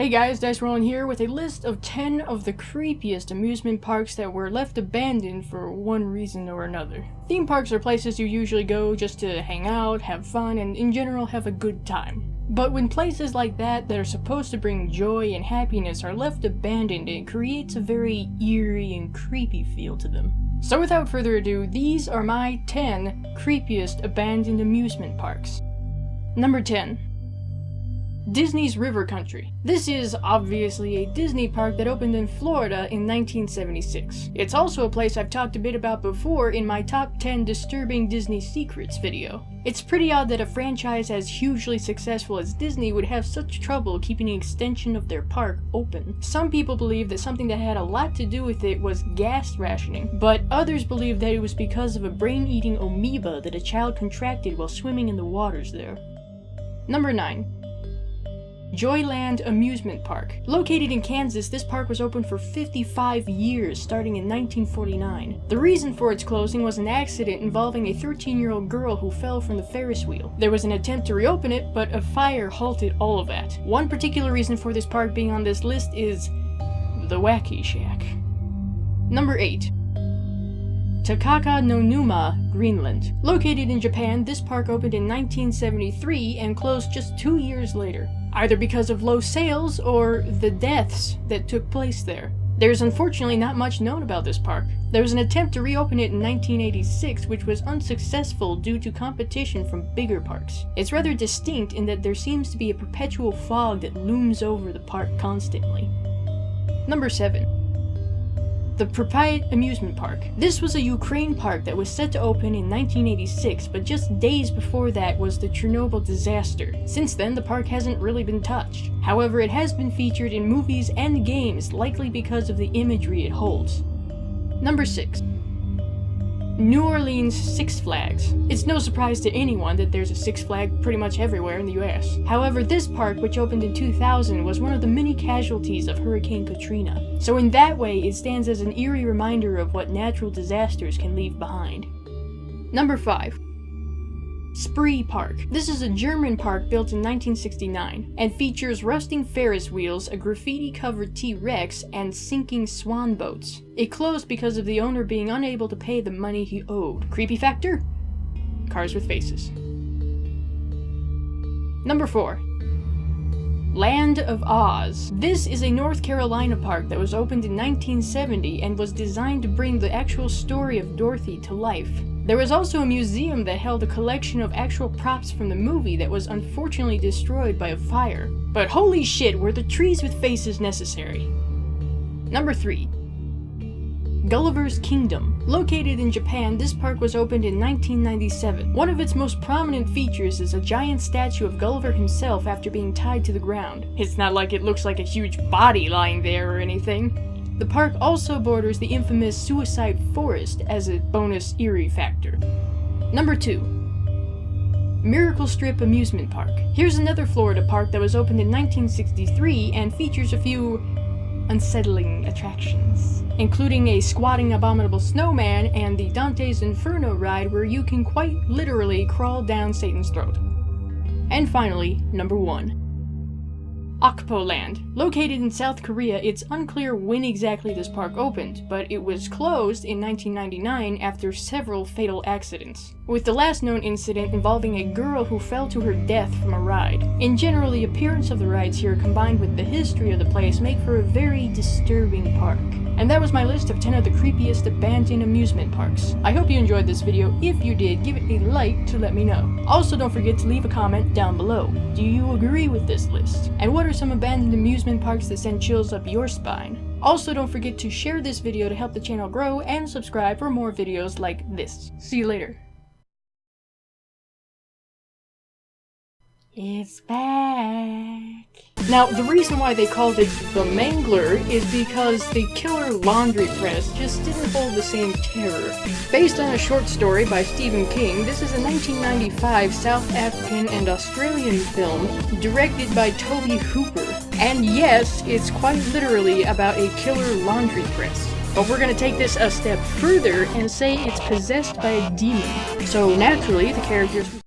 Hey guys, Dice Rolling here with a list of 10 of the creepiest amusement parks that were left abandoned for one reason or another. Theme parks are places you usually go just to hang out, have fun, and in general have a good time. But when places like that are supposed to bring joy and happiness are left abandoned, it creates a very eerie and creepy feel to them. So without further ado, these are my 10 creepiest abandoned amusement parks. Number 10. Disney's River Country. This is obviously a Disney park that opened in Florida in 1976. It's also a place I've talked a bit about before in my top 10 disturbing Disney secrets video. It's pretty odd that a franchise as hugely successful as Disney would have such trouble keeping an extension of their park open. Some people believe that something that had a lot to do with it was gas rationing, but others believe that it was because of a brain-eating amoeba that a child contracted while swimming in the waters there. Number 9. Joyland Amusement Park. Located in Kansas, this park was open for 55 years, starting in 1949. The reason for its closing was an accident involving a 13-year-old girl who fell from the Ferris wheel. There was an attempt to reopen it, but a fire halted all of that. One particular reason for this park being on this list is the Wacky Shack. Number 8. Takaka no Numa, Greenland. Located in Japan, this park opened in 1973 and closed just 2 years later, either because of low sales or the deaths that took place there. There's unfortunately not much known about this park. There was an attempt to reopen it in 1986, which was unsuccessful due to competition from bigger parks. It's rather distinct in that there seems to be a perpetual fog that looms over the park constantly. Number 7. The Spri Amusement Park. This was a Ukraine park that was set to open in 1986, but just days before that was the Chernobyl disaster. Since then, the park hasn't really been touched. However, it has been featured in movies and games, likely because of the imagery it holds. Number 6. New Orleans Six Flags. It's no surprise to anyone that there's a Six Flags pretty much everywhere in the US. However, this park, which opened in 2000, was one of the many casualties of Hurricane Katrina. So in that way, it stands as an eerie reminder of what natural disasters can leave behind. Number 5. Spri Park. This is a German park built in 1969 and features rusting Ferris wheels, a graffiti-covered T-Rex, and sinking swan boats. It closed because of the owner being unable to pay the money he owed. Creepy factor? Cars with faces. Number 4. Land of Oz. This is a North Carolina park that was opened in 1970 and was designed to bring the actual story of Dorothy to life. There was also a museum that held a collection of actual props from the movie that was unfortunately destroyed by a fire. But holy shit, were the trees with faces necessary? Number 3. Gullivers Kingdom. Located in Japan, this park was opened in 1997. One of its most prominent features is a giant statue of Gulliver himself after being tied to the ground. It's not like it looks like a huge body lying there or anything. The park also borders the infamous Suicide Forest as a bonus eerie factor. Number 2. Miracle Strip Amusement Park. Here's another Florida park that was opened in 1963 and features a few unsettling attractions, including a squatting abominable snowman and the Dante's Inferno ride where you can quite literally crawl down Satan's throat. And finally, number 1. Aqualand. Located in South Korea, it's unclear when exactly this park opened, but it was closed in 1999 after several fatal accidents, with the last known incident involving a girl who fell to her death from a ride. In general, the appearance of the rides here combined with the history of the place make for a very disturbing park. And that was my list of 10 of the creepiest abandoned amusement parks. I hope you enjoyed this video. If you did, give it a like to let me know. Also, don't forget to leave a comment down below. Do you agree with this list? And what are some abandoned amusement parks that send chills up your spine? Also, don't forget to share this video to help the channel grow and subscribe for more videos like this. See you later. It's back. Now, the reason why they called it the Mangler is because the killer laundry press just didn't hold the same terror. Based on a short story by Stephen King, this is a 1995 South African and Australian film directed by Toby Hooper. And yes, it's quite literally about a killer laundry press. But we're gonna take this a step further and say it's possessed by a demon. So naturally, the characters